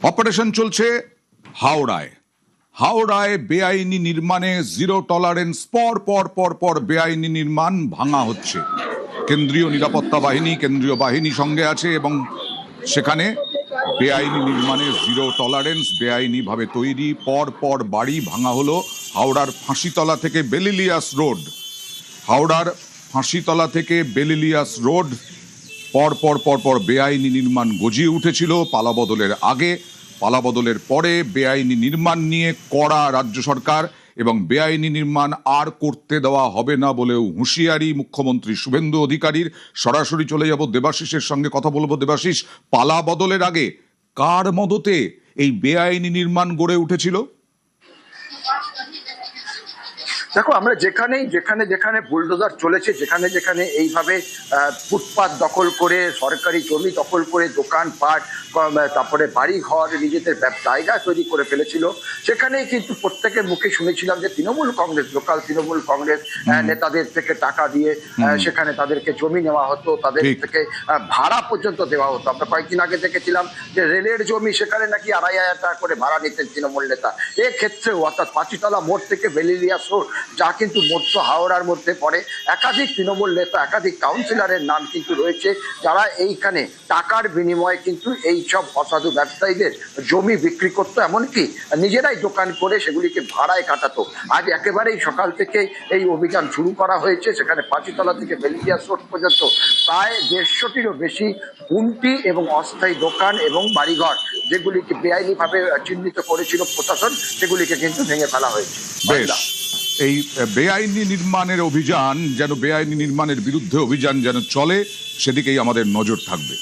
Operation চলছে হাওড়ায়। হাওড়ায় বেআইনি নির্মাণে জিরো টলারেন্স, পর পর পর পর বেআইনি নির্মাণ ভাঙা হচ্ছে। কেন্দ্রীয় নিরাপত্তা বাহিনী, কেন্দ্রীয় বাহিনী সঙ্গে আছে এবং সেখানে বেআইনি নির্মাণে জিরো টলারেন্স, বেআইনিভাবে তৈরি পর পর বাড়ি ভাঙা হলো। হাওড়ার ফাঁসিতলা থেকে বেলিলিয়াস রোড, হাওড়ার ফাঁসিতলা থেকে বেলিলিয়াস রোড পর পর পর পর বেআইনি নির্মাণ গজিয়ে উঠেছিল। পালাবদলের আগে, পালাবদলের পরে বেআইনি নির্মাণ নিয়ে কড়া রাজ্য সরকার এবং বেআইনি নির্মাণ আর করতে দেওয়া হবে না বলেও হুঁশিয়ারি মুখ্যমন্ত্রী শুভেন্দু অধিকারীর। সরাসরি চলে যাব দেবাশিসের সঙ্গে কথা বলবো। দেবাশিস, পালাবদলের আগে কার মদতে এই বেআইনি নির্মাণ গড়ে উঠেছিল? দেখো, আমরা যেখানে বুলডোজার চলেছে, যেখানে এইভাবে ফুটপাত দখল করে, সরকারি জমি দখল করে, দোকানপাট, তারপরে বাড়ি ঘর, নিজেদের জায়গা তৈরি করে ফেলেছিল, সেখানেই কিন্তু প্রত্যেকের মুখে শুনেছিলাম যে তৃণমূল কংগ্রেস, লোকাল তৃণমূল কংগ্রেস নেতাদের থেকে টাকা দিয়ে সেখানে তাদেরকে জমি নেওয়া হতো, তাদের থেকে ভাড়া পর্যন্ত দেওয়া হতো। আমরা কয়েকদিন আগে দেখেছিলাম যে রেলের জমি, সেখানে নাকি 2,500 টাকা করে ভাড়া নিতেন তৃণমূল নেতা। এক্ষেত্রেও অর্থাৎ পাঁচিতলা মোড় থেকে বেলিলিয়াস রোড, যা কিন্তু মধ্য হাওড়ার মধ্যে পড়ে, একাধিক তৃণমূল নেতা, একাধিক কাউন্সিলরের নাম কিন্তু রয়েছে, যারা এইখানে টাকার বিনিময়ে কিন্তু এই সব অসাধু ব্যবসায়ীদের জমি বিক্রি করতো, এমনকি নিজেরাই দোকান করে সেগুলিকে ভাড়ায় কাটাতো। আজ একেবারেই সকাল থেকে এই অভিযান শুরু করা হয়েছে। সেখানে পাঁচিতলা থেকে বেলিলিয়াস রোড পর্যন্ত প্রায় 150টিরও বেশি গুমটি এবং অস্থায়ী দোকান এবং বাড়িঘর, যেগুলিকে বেআইনিভাবে চিহ্নিত করেছিল প্রশাসন, সেগুলিকে কিন্তু ভেঙে ফেলা হয়েছে। এই বেআইনি নির্মাণের অভিযান যেন, বেআইনি নির্মাণের বিরুদ্ধে অভিযান যেন চলে, সেদিকেই আমাদের নজর থাকবে।